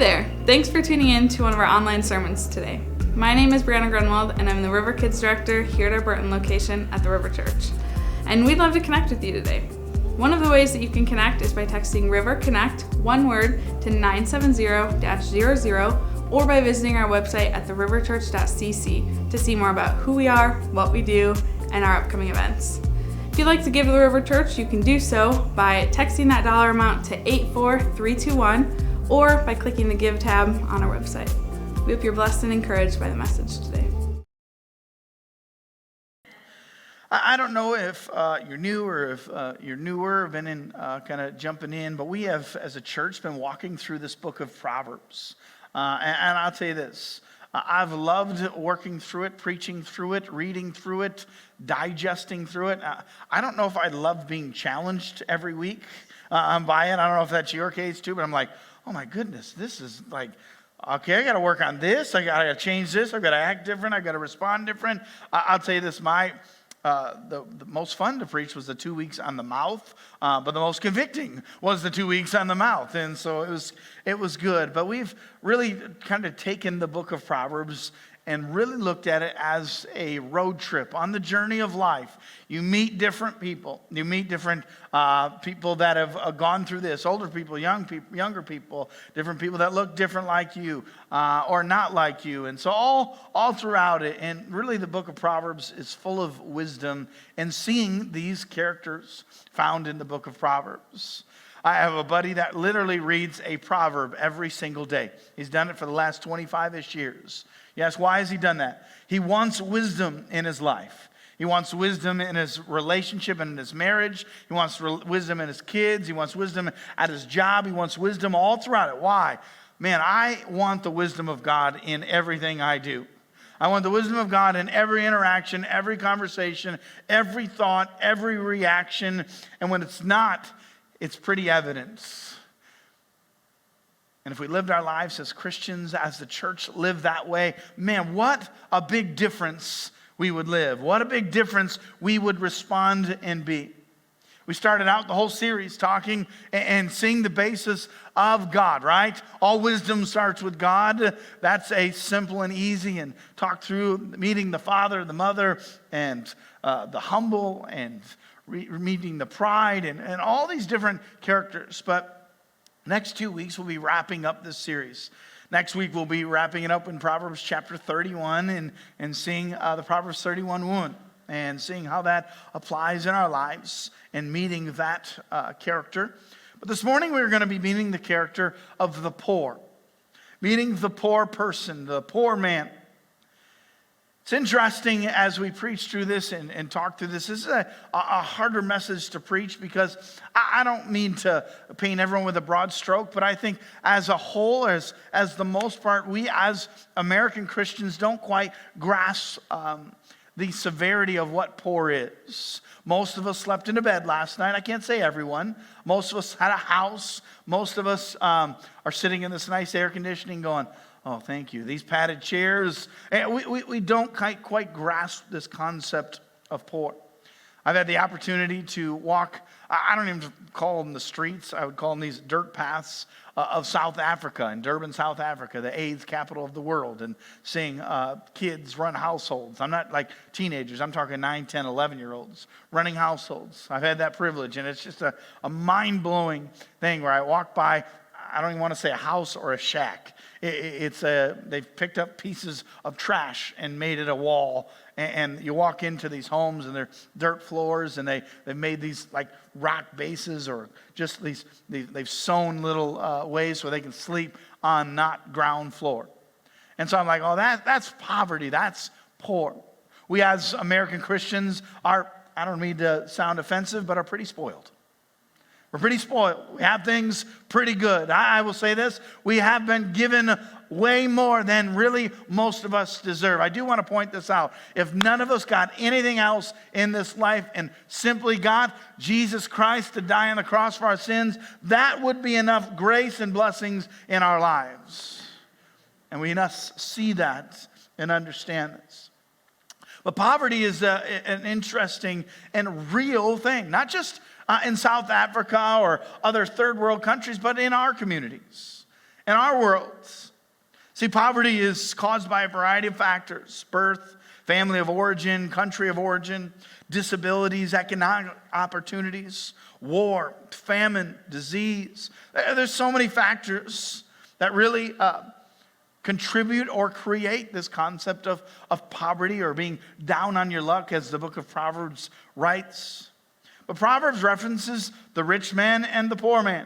there! Thanks for tuning in to one of our online sermons today. My name is Brianna Grunwald, and I'm the River Kids Director here at our Burton location at the River Church. And we'd love to connect with you today. One of the ways that you can connect is by texting River Connect, one word, to 970-00, or by visiting our website at theriverchurch.cc to see more about who we are, what we do, and our upcoming events. If you'd like to give to the River Church, you can do so by texting that dollar amount to 84321 or by clicking the Give tab on our website. We hope you're blessed and encouraged by the message today. I don't know if you're new or if you're newer, been in kind of jumping in, but we have, as a church, been walking through this book of Proverbs. And I'll tell you this, I've loved working through it, preaching through it, reading through it, digesting through it. I don't know if I love being challenged every week by it. I don't know if that's your case too, but I'm like, oh my goodness, this is like, okay, I got to work on this. I got to change this. I've got to act different. I've got to respond different. I'll tell you this, the most fun to preach was the 2 weeks on the mouth, but the most convicting was the 2 weeks on the mouth. And so it was good. But we've really kind of taken the book of Proverbs and really looked at it as a road trip on the journey of life. You meet different people. You meet different people that have gone through this, older people, younger people, different people that look different like you or not like you. And so all throughout it, and really the book of Proverbs is full of wisdom and seeing these characters found in the book of Proverbs. I have a buddy that literally reads a proverb every single day. He's done it for the last 25-ish years. Yes, why has he done that? He wants wisdom in his life. He wants wisdom in his relationship and in his marriage. He wants wisdom in his kids. He wants wisdom at his job. He wants wisdom all throughout it. Why? Man, I want the wisdom of God in everything I do. I want the wisdom of God in every interaction, every conversation, every thought, every reaction. And when it's not, it's pretty evident. And if we lived our lives as Christians, as the church lived that way, man, what a big difference we would live. What a big difference we would respond and be. We started out the whole series talking and seeing the basis of God, right? All wisdom starts with God. That's a simple and easy, and talk through meeting the father, the mother, and the humble, and meeting the pride, and all these different characters. But next 2 weeks, we'll be wrapping up this series. Next week, we'll be wrapping it up in Proverbs chapter 31 and seeing the Proverbs 31 woman and seeing how that applies in our lives and meeting that character. But this morning, we're going to be meeting the character of the poor, meeting the poor person, the poor man. It's interesting as we preach through this and talk through this. This is a harder message to preach because I don't mean to paint everyone with a broad stroke, but I think as a whole, as the most part, we as American Christians don't quite grasp the severity of what poor is. Most of us slept in a bed last night. I can't say everyone. Most of us had a house. Most of us are sitting in this nice air conditioning going, oh, thank you. These padded chairs. We don't quite grasp this concept of poor. I've had the opportunity to walk, I don't even call them the streets, I would call them these dirt paths of South Africa, in Durban, South Africa, the AIDS capital of the world, and seeing kids run households. I'm not like teenagers, I'm talking 9, 10, 11-year-olds running households. I've had that privilege, and it's just a mind-blowing thing where I walk by, I don't even want to say a house or a shack. They've picked up pieces of trash and made it a wall. And you walk into these homes and they're dirt floors, and they've made these like rock bases, or just they've sewn little ways where they can sleep on not ground floor. And so I'm like, oh, that's poverty. That's poor. We as American Christians are, I don't mean to sound offensive, but are pretty spoiled. We're pretty spoiled. We have things pretty good. I will say this, we have been given way more than really most of us deserve. I do want to point this out. If none of us got anything else in this life and simply got Jesus Christ to die on the cross for our sins, that would be enough grace and blessings in our lives. And we must see that and understand this. But poverty is an interesting and real thing, not just in South Africa or other third world countries, but in our communities. in our worlds. See, poverty is caused by a variety of factors: birth, family of origin, country of origin, disabilities, economic opportunities, war, famine, disease. There's so many factors that really contribute or create this concept of poverty or being down on your luck, as the book of Proverbs writes. But Proverbs references the rich man and the poor man,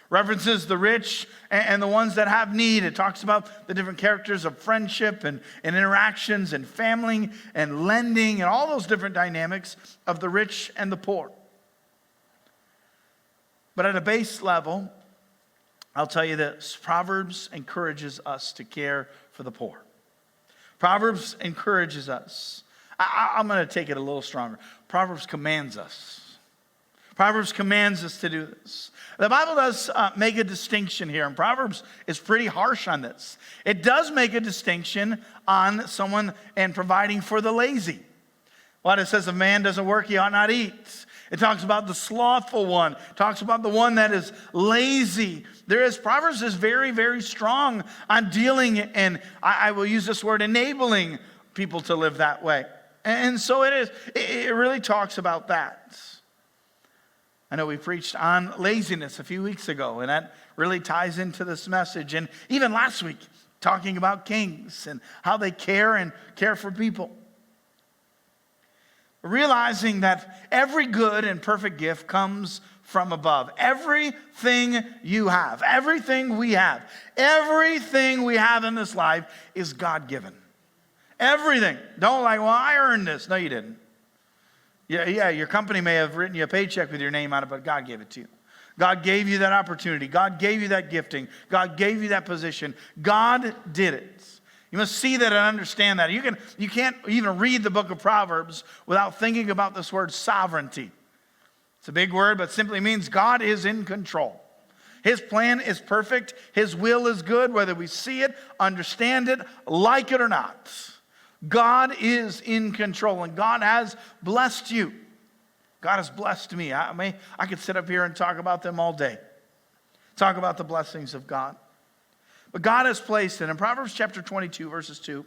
references the rich and the ones that have need. It talks about the different characters of friendship and interactions and family and lending and all those different dynamics of the rich and the poor. But at a base level, I'll tell you this: Proverbs encourages us to care for the poor. Proverbs encourages us. I'm going to take it a little stronger. Proverbs commands us. Proverbs commands us to do this. The Bible does make a distinction here, and Proverbs is pretty harsh on this. It does make a distinction on someone and providing for the lazy. What it says, if man doesn't work, he ought not eat. It talks about the slothful one. It talks about the one that is lazy. Proverbs is very, very strong on dealing, and I will use this word, enabling people to live that way. And so it is. It really talks about that. I know we preached on laziness a few weeks ago, and that really ties into this message. And even last week, talking about kings and how they care for people. Realizing that every good and perfect gift comes from above. Everything you have, everything we have in this life is God-given. Everything. Don't well, I earned this. No, you didn't. Yeah, your company may have written you a paycheck with your name on it, but God gave it to you. God gave you that opportunity. God gave you that gifting. God gave you that position. God did it. You must see that and understand that. You can't even read the book of Proverbs without thinking about this word sovereignty. It's a big word, but simply means God is in control. His plan is perfect. His will is good, whether we see it, understand it, like it or not. God is in control, and God has blessed you. God has blessed me. I could sit up here and talk about them all day. Talk about the blessings of God. But God has placed it. In Proverbs chapter 22, verses 2,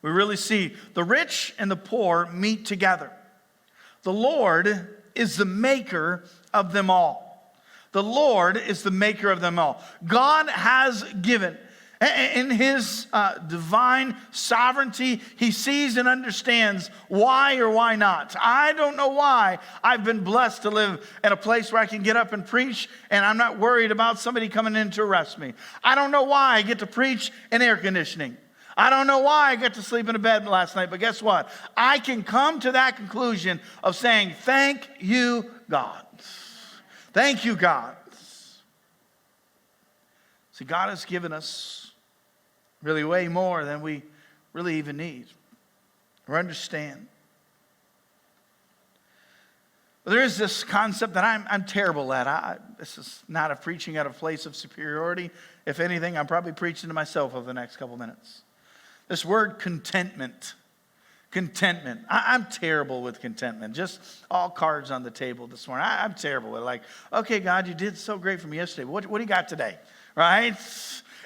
we really see the rich and the poor meet together. The Lord is the maker of them all. The Lord is the maker of them all. God has given. In his divine sovereignty, he sees and understands why or why not. I don't know why I've been blessed to live at a place where I can get up and preach and I'm not worried about somebody coming in to arrest me. I don't know why I get to preach in air conditioning. I don't know why I get to sleep in a bed last night, but guess what? I can come to that conclusion of saying, thank you, God. Thank you, God. See, God has given us really way more than we really even need or understand. But there is this concept that I'm terrible at. This is not a preaching out of place of superiority. If anything, I'm probably preaching to myself over the next couple minutes. This word contentment. Contentment. I'm terrible with contentment. Just all cards on the table this morning. I'm terrible with it. Like, okay, God, you did so great for me yesterday. What do you got today? Right?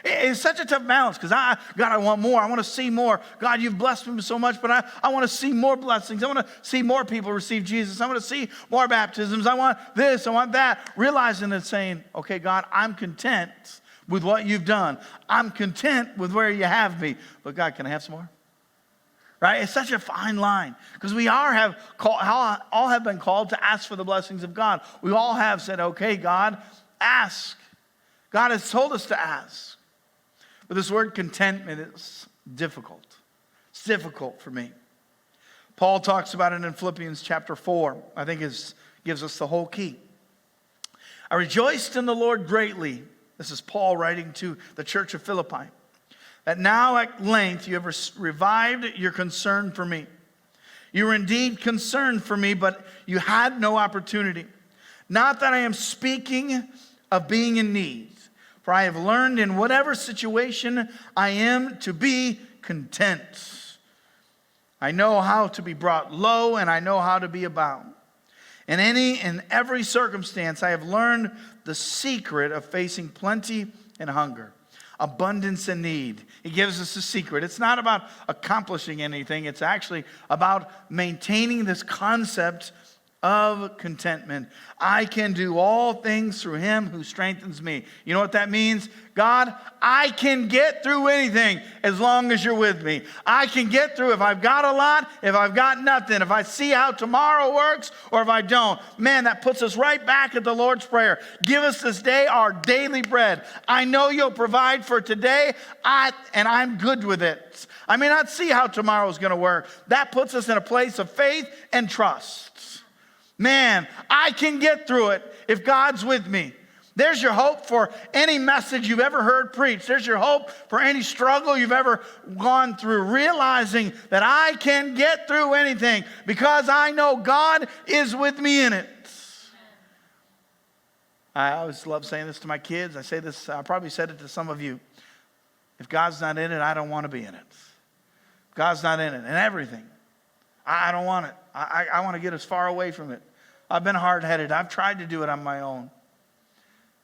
It's such a tough balance because God, I want more. I want to see more. God, you've blessed me so much, but I want to see more blessings. I want to see more people receive Jesus. I want to see more baptisms. I want this. I want that. Realizing and saying, okay, God, I'm content with what you've done. I'm content with where you have me. But God, can I have some more? Right? It's such a fine line because we all have been called to ask for the blessings of God. We all have said, okay, God, ask. God has told us to ask. But this word contentment is difficult. It's difficult for me. Paul talks about it in Philippians chapter 4. I think gives us the whole key. I rejoiced in the Lord greatly. This is Paul writing to the church of Philippi. That now at length you have revived your concern for me. You were indeed concerned for me, but you had no opportunity. Not that I am speaking of being in need. For I have learned in whatever situation I am to be content. I know how to be brought low, and I know how to be abound. In any and every circumstance, I have learned the secret of facing plenty and hunger, abundance and need. He gives us a secret. It's not about accomplishing anything. It's actually about maintaining this concept of contentment. I can do all things through him who strengthens me. You know what that means? God, I can get through anything as long as you're with me. I can get through if I've got a lot, if I've got nothing, if I see how tomorrow works or if I don't. Man, that puts us right back at the Lord's Prayer. Give us this day our daily bread. I know you'll provide for today, and I'm good with it. I may not see how tomorrow's going to work. That puts us in a place of faith and trust. Man, I can get through it if God's with me. There's your hope for any message you've ever heard preached. There's your hope for any struggle you've ever gone through, realizing that I can get through anything because I know God is with me in it. I always love saying this to my kids. I say this, I probably said it to some of you. If God's not in it, I don't want to be in it. If God's not in it, and everything, I don't want it. I want to get as far away from it. I've been hard-headed. I've tried to do it on my own.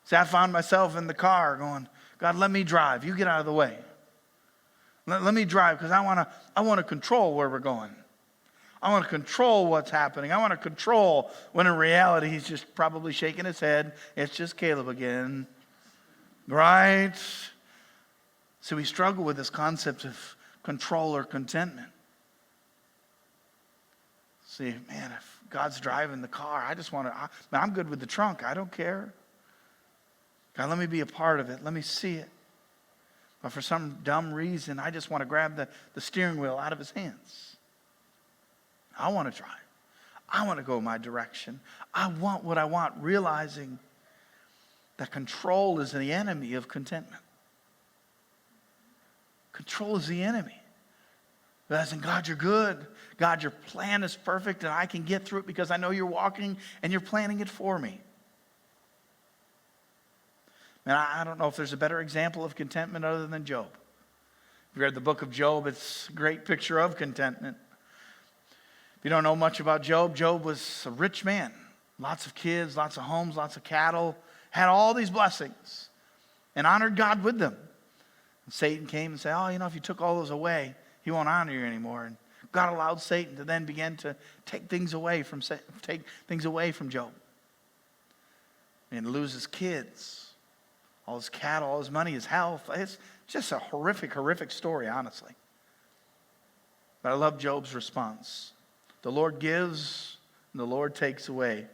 See, I found myself in the car going, God, let me drive. You get out of the way. Let me drive because I want to control where we're going. I want to control what's happening. I want to control when in reality he's just probably shaking his head. It's just Caleb again. Right? So we struggle with this concept of control or contentment. See, man, if God's driving the car, I just want to, I'm good with the trunk. I don't care. God, let me be a part of it. Let me see it. But for some dumb reason, I just want to grab the steering wheel out of his hands. I want to drive. I want to go my direction. I want what I want, realizing that control is the enemy of contentment. Control is the enemy. Realizing, God, you're good. God, your plan is perfect, and I can get through it because I know you're walking and you're planning it for me. And I don't know if there's a better example of contentment other than Job. If you read the book of Job, it's a great picture of contentment. If you don't know much about Job, Job was a rich man. Lots of kids, lots of homes, lots of cattle. Had all these blessings and honored God with them. And Satan came and said, if you took all those away, he won't honor you anymore. And God allowed Satan to then begin to take things away from Job. And lose his kids, all his cattle, all his money, his health. It's just a horrific, horrific story, honestly. But I love Job's response. The Lord gives and the Lord takes away.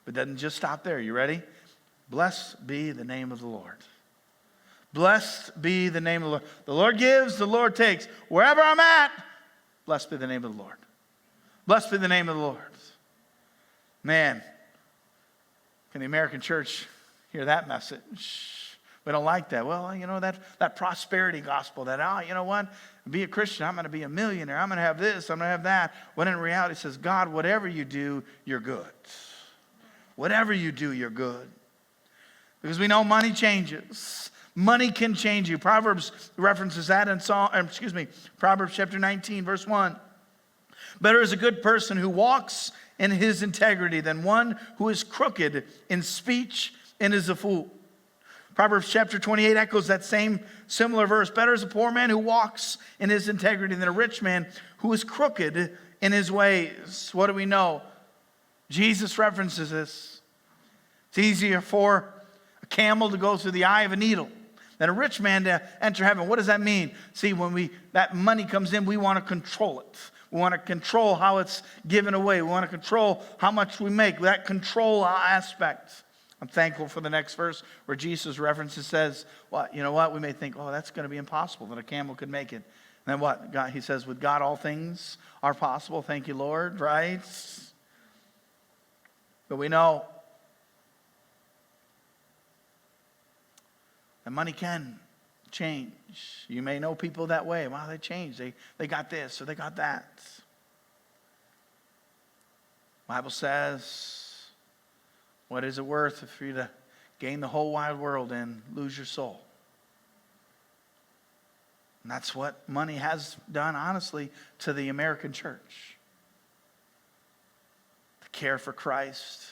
But it doesn't just stop there. You ready? Blessed be the name of the Lord. Blessed be the name of the Lord. The Lord gives, the Lord takes. Wherever I'm at, blessed be the name of the Lord. Blessed be the name of the Lord. Man, can the American church hear that message? We don't like that. Well, that prosperity gospel, that, be a Christian, I'm going to be a millionaire. I'm going to have this, I'm going to have that. When in reality it says, God, whatever you do, you're good. Whatever you do, you're good. Because we know money changes. Money can change you. Proverbs references that in Proverbs chapter 19, verse 1. Better is a good person who walks in his integrity than one who is crooked in speech and is a fool. Proverbs chapter 28 echoes that same similar verse. Better is a poor man who walks in his integrity than a rich man who is crooked in his ways. What do we know? Jesus references this. It's easier for a camel to go through the eye of a needle than a rich man to enter heaven. What does that mean? See, when that money comes in, we want to control it. We want to control how it's given away. We want to control how much we make. That control aspect. I'm thankful for the next verse where Jesus references says, well, you know what? We may think, that's going to be impossible that a camel could make it. And then what? God, he says, with God all things are possible. Thank you, Lord, right? But we know that money can change. You may know people that way. Wow, they changed. They got this or they got that. The Bible says, what is it worth for you to gain the whole wide world and lose your soul? And that's what money has done, honestly, to the American church. The care for Christ,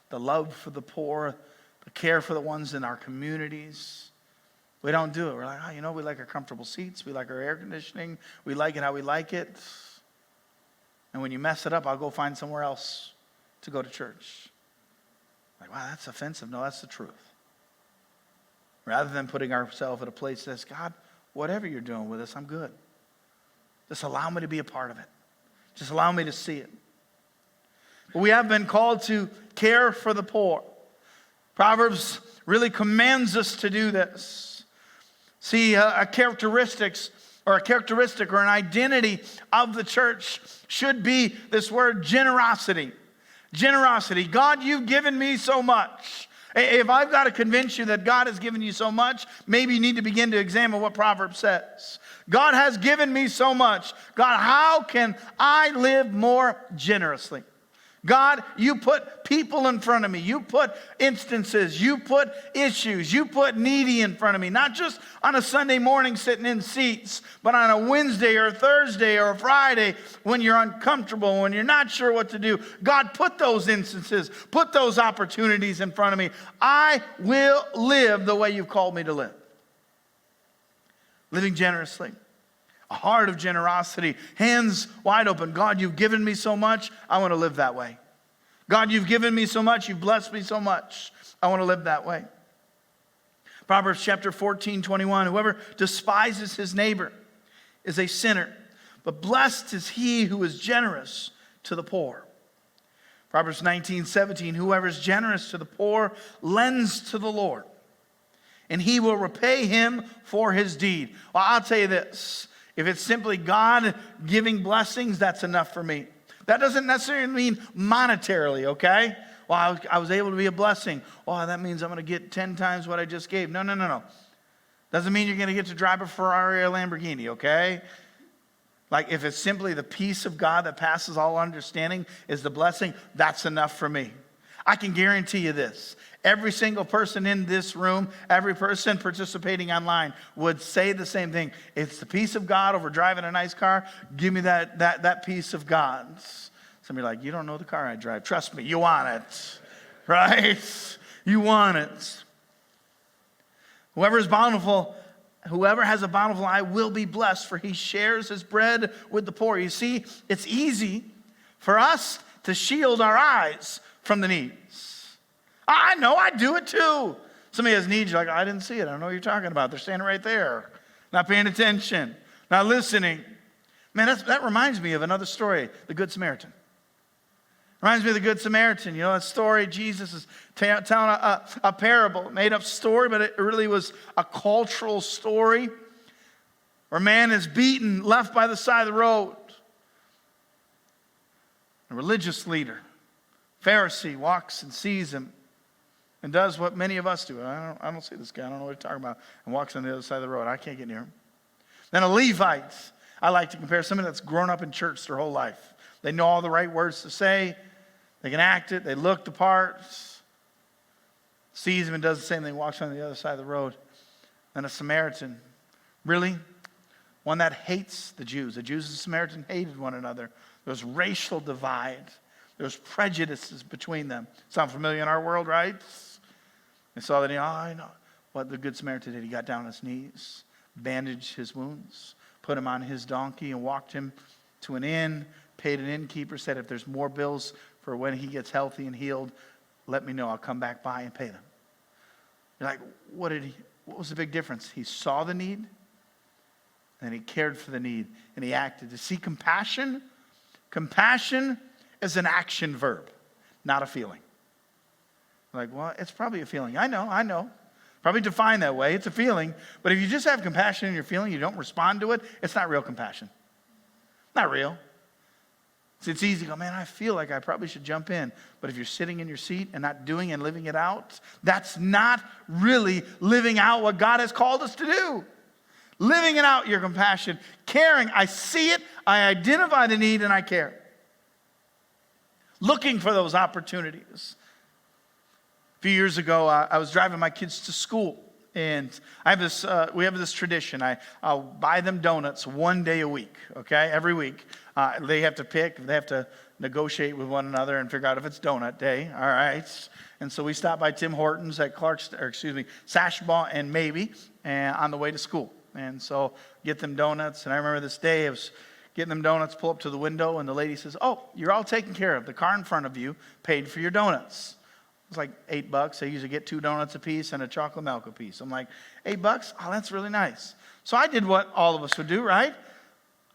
the love for the poor, the care for the ones in our communities. We don't do it. We're like, we like our comfortable seats. We like our air conditioning. We like it how we like it. And when you mess it up, I'll go find somewhere else to go to church. Like, wow, that's offensive. No, that's the truth. Rather than putting ourselves at a place that says, God, whatever you're doing with us, I'm good. Just allow me to be a part of it. Just allow me to see it. But we have been called to care for the poor. Proverbs really commands us to do this. See, a characteristic or an identity of the church should be this word generosity. Generosity. God, you've given me so much. If I've got to convince you that God has given you so much, maybe you need to begin to examine what Proverbs says. God has given me so much. God, how can I live more generously? God, you put people in front of me. You put instances. You put issues. You put needy in front of me. Not just on a Sunday morning sitting in seats, but on a Wednesday or a Thursday or a Friday when you're uncomfortable, when you're not sure what to do. God, put those instances, put those opportunities in front of me. I will live the way you've called me to live. Living generously. A heart of generosity, hands wide open. God, you've given me so much, I want to live that way. God, you've given me so much, you've blessed me so much, I want to live that way. Proverbs chapter 14:21, whoever despises his neighbor is a sinner, but blessed is he who is generous to the poor. Proverbs 19:17, whoever is generous to the poor lends to the Lord, and he will repay him for his deed. Well, I'll tell you this. If it's simply God giving blessings, that's enough for me. That doesn't necessarily mean monetarily, okay? Well, I was able to be a blessing. Oh, that means I'm going to get 10 times what I just gave. No. Doesn't mean you're going to get to drive a Ferrari or a Lamborghini, okay? Like if it's simply the peace of God that passes all understanding is the blessing, that's enough for me. I can guarantee you this. Every single person in this room, every person participating online would say the same thing. It's the peace of God over driving a nice car. Give me that peace of God. Some of you are like, you don't know the car I drive. Trust me, you want it. Right? You want it. Whoever has a bountiful eye will be blessed, for he shares his bread with the poor. You see, it's easy for us to shield our eyes from the needs. I know, I do it too. Somebody has needs, you're like, I didn't see it. I don't know what you're talking about. They're standing right there. Not paying attention. Not listening. Man, that reminds me of another story, the Good Samaritan. Reminds me of the Good Samaritan. You know, that story, Jesus is telling a parable, made-up story, but it really was a cultural story where a man is beaten, left by the side of the road. A religious leader, Pharisee, walks and sees him and does what many of us do. I don't see this guy. I don't know what he's talking about. And walks on the other side of the road. I can't get near him. Then a Levite. I like to compare somebody that's grown up in church their whole life. They know all the right words to say. They can act it. They look the part. Sees him and does the same thing. Walks on the other side of the road. Then a Samaritan. Really? One that hates the Jews. The Jews and the Samaritan hated one another. There was racial divide. There was prejudices between them. Sound familiar in our world, right? They saw that, I know what the Good Samaritan did. He got down on his knees, bandaged his wounds, put him on his donkey and walked him to an inn, paid an innkeeper, said, if there's more bills for when he gets healthy and healed, let me know. I'll come back by and pay them. You're like, what was the big difference? He saw the need and he cared for the need and he acted. To see compassion is an action verb, not a feeling. Like, well, it's probably a feeling. I know. Probably defined that way. It's a feeling. But if you just have compassion in your feeling, you don't respond to it, it's not real compassion. Not real. So it's easy to go, man, I feel like I probably should jump in. But if you're sitting in your seat and not doing and living it out, that's not really living out what God has called us to do. Living it out, your compassion. Caring, I see it, I identify the need, and I care. Looking for those opportunities. A few years ago, I was driving my kids to school. And we have this tradition. I'll buy them donuts one day a week, okay? Every week. They have to pick, they have to negotiate with one another and figure out if it's donut day, all right? And so we stop by Tim Hortons at Sashbaugh and Maybe on the way to school. And so get them donuts. And I remember this day, I was getting them donuts, pull up to the window, and the lady says, "Oh, you're all taken care of. The car in front of you paid for your donuts." It's like $8. I usually get 2 donuts a piece and a chocolate milk a piece. I'm like, $8? Oh, that's really nice. So I did what all of us would do, right?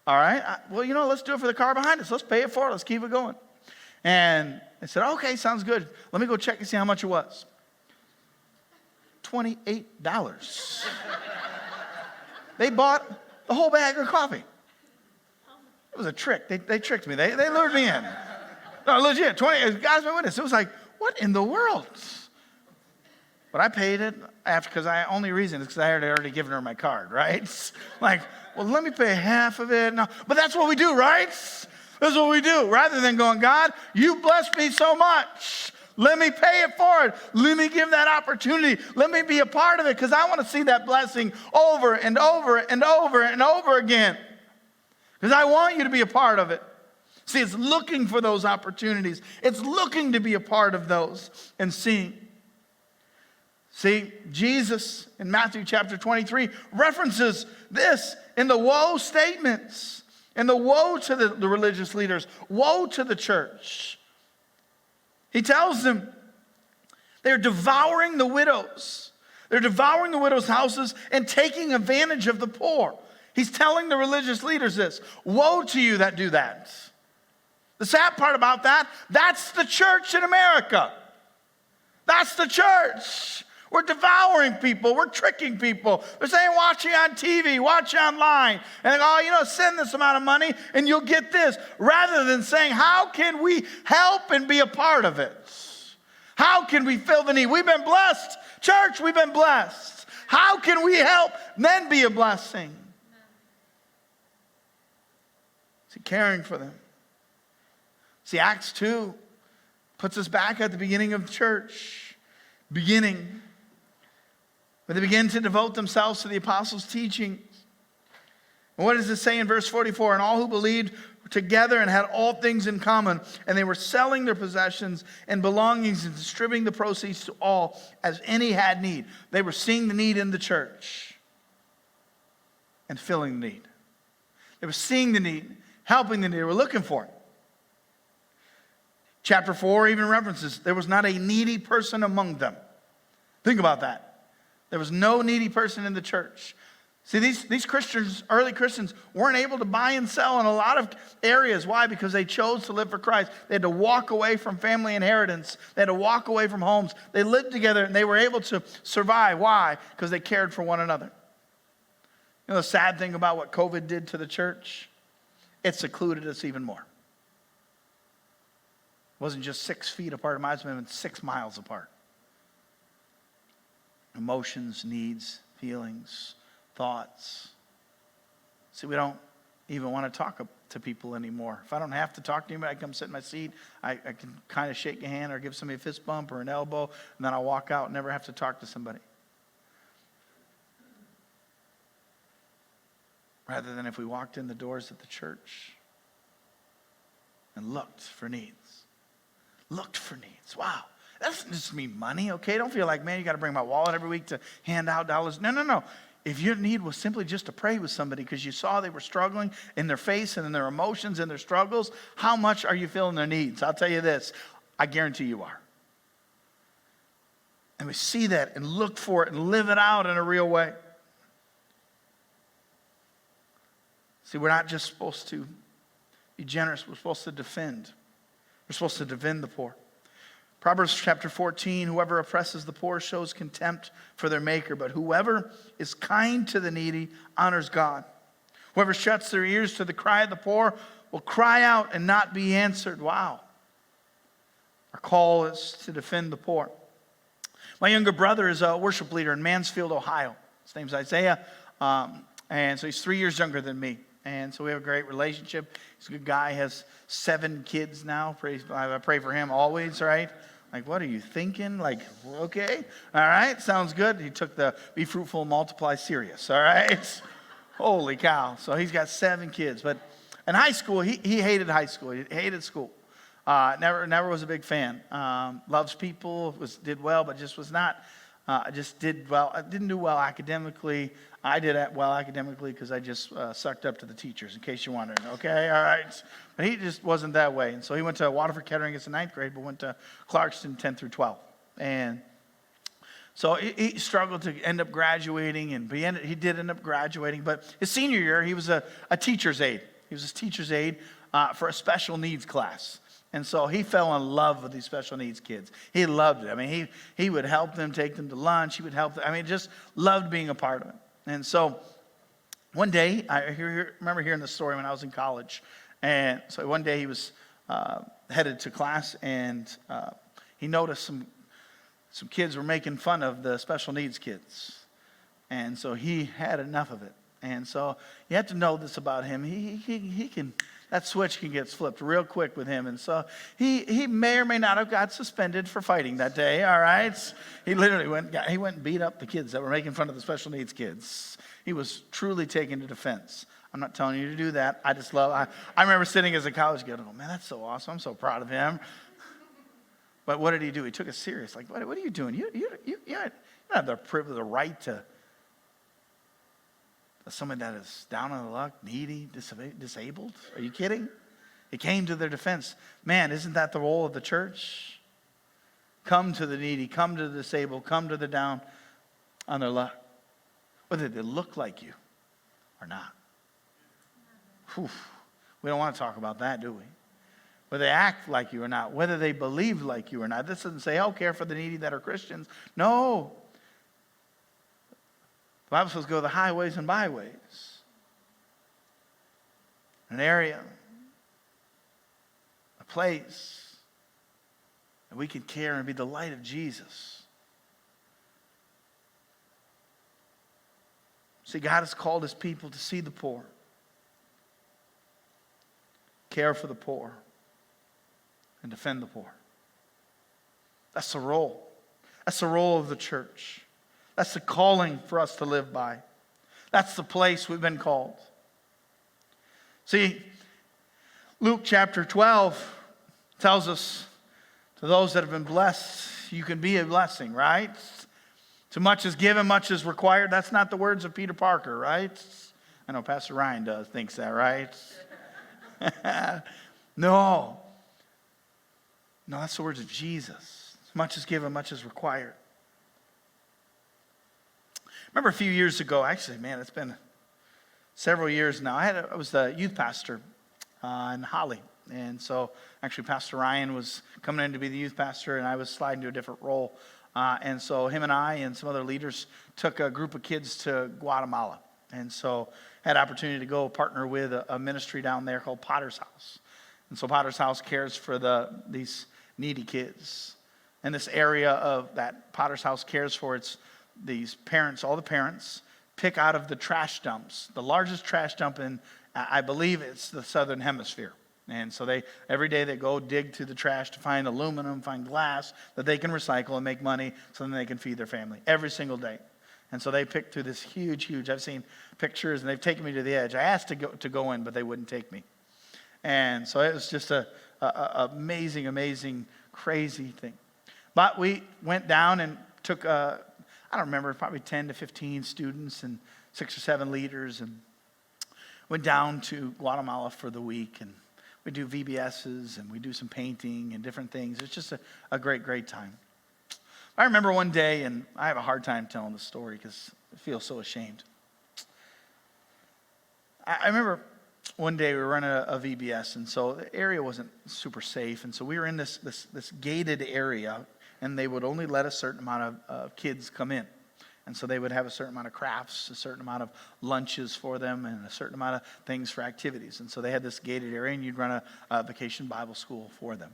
All right. Well, let's do it for the car behind us. Let's pay it forward. Let's keep it going. And I said, okay, sounds good. Let me go check and see how much it was. $28. They bought the whole bag of coffee. It was a trick. They tricked me. They lured me in. No, legit. God's my witness. It was like, what in the world? But I paid it because only reason is because I had already given her my card, right? Like, well, let me pay half of it. No, but that's what we do, right? That's what we do. Rather than going, God, you blessed me so much. Let me pay it forward. Let me give that opportunity. Let me be a part of it because I want to see that blessing over and over and over and over again. Because I want you to be a part of it. See, it's looking for those opportunities. It's looking to be a part of those and seeing. See, Jesus in Matthew chapter 23 references this in the woe statements. And the woe to the religious leaders. Woe to the church. He tells them they're devouring the widows. They're devouring the widows' houses and taking advantage of the poor. He's telling the religious leaders this. Woe to you that do that. The sad part about that's the church in America. That's the church. We're devouring people. We're tricking people. They're saying, watch it on TV, watch it online. And they go, send this amount of money and you'll get this. Rather than saying, how can we help and be a part of it? How can we fill the need? We've been blessed. Church, we've been blessed. How can we help then be a blessing? See, caring for them. See, Acts 2 puts us back at the beginning of the church. Beginning. When they begin to devote themselves to the apostles' teaching. And what does it say in verse 44? And all who believed were together and had all things in common. And they were selling their possessions and belongings and distributing the proceeds to all as any had need. They were seeing the need in the church and filling the need. They were seeing the need, helping the need. They were looking for it. Chapter 4 even references, there was not a needy person among them. Think about that. There was no needy person in the church. See, these Christians, early Christians, weren't able to buy and sell in a lot of areas. Why? Because they chose to live for Christ. They had to walk away from family inheritance. They had to walk away from homes. They lived together and they were able to survive. Why? Because they cared for one another. The sad thing about what COVID did to the church, it secluded us even more. It wasn't just 6 feet apart. It might have been 6 miles apart. Emotions, needs, feelings, thoughts. See, we don't even want to talk to people anymore. If I don't have to talk to anybody, I come sit in my seat. I can kind of shake a hand or give somebody a fist bump or an elbow, and then I'll walk out and never have to talk to somebody. Rather than if we walked in the doors of the church and looked for needs. Looked for needs. Wow. That doesn't just mean money, okay? Don't feel like, man, you got to bring my wallet every week to hand out dollars. No. If your need was simply just to pray with somebody because you saw they were struggling in their face and in their emotions and their struggles, how much are you feeling their needs? I'll tell you this, I guarantee you are. And we see that and look for it and live it out in a real way. See, we're not just supposed to be generous. We're supposed to defend. We're supposed to defend the poor. Proverbs chapter 14, whoever oppresses the poor shows contempt for their maker, but whoever is kind to the needy honors God. Whoever shuts their ears to the cry of the poor will cry out and not be answered. Wow. Our call is to defend the poor. My younger brother is a worship leader in Mansfield, Ohio. His name's Isaiah, and so he's 3 years younger than me. And so we have a great relationship. He's a good guy. He has 7 kids now. I pray for him always, right? Like, what are you thinking? Like, okay, all right, sounds good. He took the Be Fruitful, Multiply serious, all right? Holy cow. So he's got 7 kids. But in high school, he hated high school. He hated school. Never was a big fan. Loves people, did well, but just was not, just did well. I didn't do well academically. I did well academically because I just sucked up to the teachers, in case you're wondering. Okay, all right. But he just wasn't that way. And so he went to Waterford Kettering as a 9th grade, but went to Clarkston 10th through 12th. And so he struggled to end up graduating, and he did end up graduating. But his senior year, he was a teacher's aide. He was a teacher's aide for a special needs class. And so he fell in love with these special needs kids. He loved it. I mean, he would help them, take them to lunch. He would help them. I mean, just loved being a part of it. And so one day, I remember hearing the story when I was in college. And so one day he was headed to class, and he noticed some kids were making fun of the special needs kids. And so he had enough of it. And so you have to know this about him. He can, that switch can get flipped real quick with him. And so he may or may not have got suspended for fighting that day, all right? He literally went and beat up the kids that were making fun of the special needs kids. He was truly taken to defense. I'm not telling you to do that. I remember sitting as a college kid, oh, man, that's so awesome. I'm so proud of him. But what did he do? He took it serious. Like, what are you doing? You don't have the privilege, the right to someone that is down on the luck, needy, disabled. Are you kidding? He came to their defense. Man, isn't that the role of the church? Come to the needy, come to the disabled, come to the down on their luck. Whether they look like you or not. Whew. We don't want to talk about that, do we? Whether they act like you or not, whether they believe like you or not. This doesn't say, oh, care for the needy that are Christians. No. The Bible says go the highways and byways. An area, a place that we can care and be the light of Jesus. See, God has called his people to see the poor, care for the poor, and defend the poor. That's the role. That's the role of the church. That's the calling for us to live by. That's the place we've been called. See, Luke chapter 12 tells us, to those that have been blessed, you can be a blessing, right? Too much is given, much is required. That's not the words of Peter Parker, right? I know Pastor Ryan thinks that, right? No, that's the words of Jesus. Much is given, much is required. Remember a few years ago, actually, man, it's been several years now. I was the youth pastor in Holly. And so actually Pastor Ryan was coming in to be the youth pastor, and I was sliding to a different role. And so him and I and some other leaders took a group of kids to Guatemala. And so had opportunity to go partner with a ministry down there called Potter's House. And so Potter's House cares for these needy kids. And this area of that Potter's House cares for, these parents, all the parents, pick out of the trash dumps, the largest trash dump in, I believe it's the Southern Hemisphere. And so every day they go dig through the trash to find aluminum, find glass that they can recycle and make money so then they can feed their family every single day. And so they pick through this huge, I've seen pictures, and they've taken me to the edge. I asked to go in, but they wouldn't take me. And so it was just a amazing, crazy thing. But we went down and took, I don't remember, probably 10 to 15 students and 6 or 7 leaders, and went down to Guatemala for the week. And we do VBSs, and we do some painting and different things. It's just a great time. I remember one day, and I have a hard time telling the story because I feel so ashamed. I remember one day we were running a VBS, and so the area wasn't super safe. And so we were in this gated area, and they would only let a certain amount of kids come in. And so they would have a certain amount of crafts, a certain amount of lunches for them, and a certain amount of things for activities. And so they had this gated area, and you'd run a vacation Bible school for them.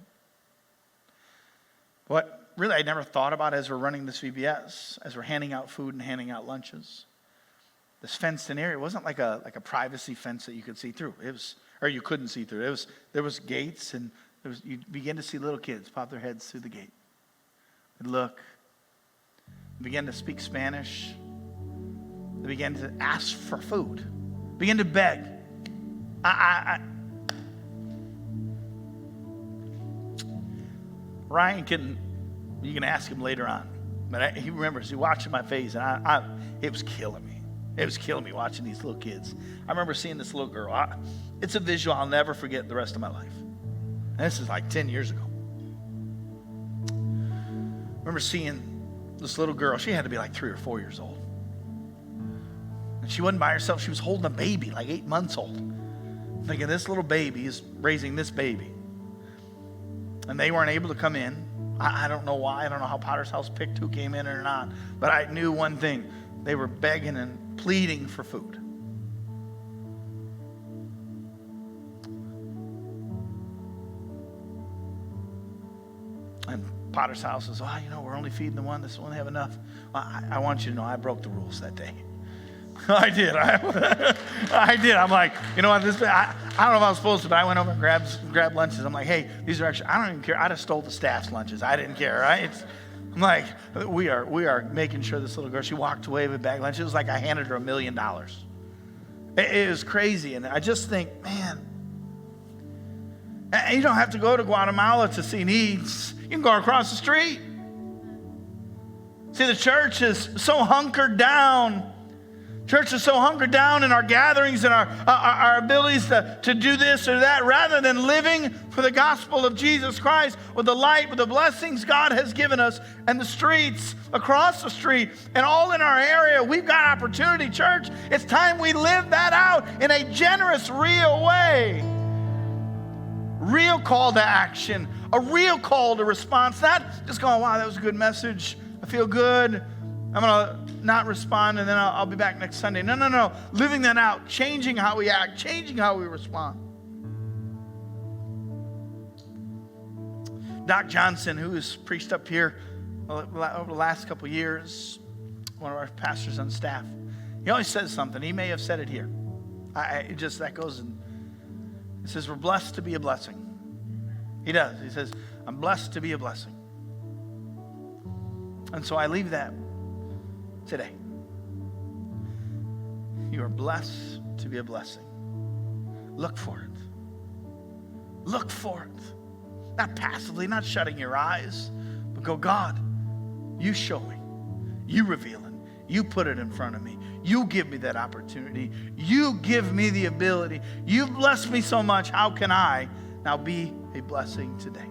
What really I never thought about as we're running this VBS, as we're handing out food and handing out lunches, this fenced-in area wasn't like a privacy fence that you could see through. Or you couldn't see through. There was gates, and you begin to see little kids pop their heads through the gate. They'd look. They began to speak Spanish. They began to ask for food. Began to beg. Ryan you can ask him later on. But he remembers, he watching my face, and it was killing me. It was killing me watching these little kids. I remember seeing this little girl. It's a visual I'll never forget the rest of my life. And this is like 10 years ago. I remember seeing this little girl. She had to be like 3 or 4 years old. And she wasn't by herself. She was holding a baby, like 8 months old. I'm thinking, this little baby is raising this baby. And they weren't able to come in. I don't know why. I don't know how Potter's House picked who came in or not. But I knew one thing. They were begging and pleading for food. And Potter's House says, we're only feeding the one that's only have enough. Well, I want you to know I broke the rules that day. I did. I did. I'm like, you know what? I don't know if I was supposed to, but I went over and grabbed lunches. I'm like, hey, these are extra. I don't even care. I just stole the staff's lunches. I didn't care, right? I'm like, we are making sure this little girl, she walked away with a bag of lunch. It was like I handed her $1 million. It was crazy. And I just think, man, you don't have to go to Guatemala to see needs. You can go across the street. See, the church is so hunkered down. Church is so hunkered down in our gatherings and our abilities to do this or that, rather than living for the gospel of Jesus Christ with the light, with the blessings God has given us, and the streets, across the street, and all in our area. We've got opportunity, church. It's time we live that out in a generous, real way. Real call to action, a real call to response. Not just going, wow, that was a good message. I feel good. I'm going to not respond, and then I'll be back next Sunday. No. Living that out, changing how we act, changing how we respond. Doc Johnson, who has preached up here over the last couple years, one of our pastors on staff, he always says something. He may have said it here. That goes in. He says, we're blessed to be a blessing. He does. He says, I'm blessed to be a blessing. And so I leave that today. You are blessed to be a blessing. Look for it. Look for it. Not passively, not shutting your eyes, but go, God, you showing, you revealing, you put it in front of me. You give me that opportunity. You give me the ability. You've blessed me so much. How can I now be a blessing today?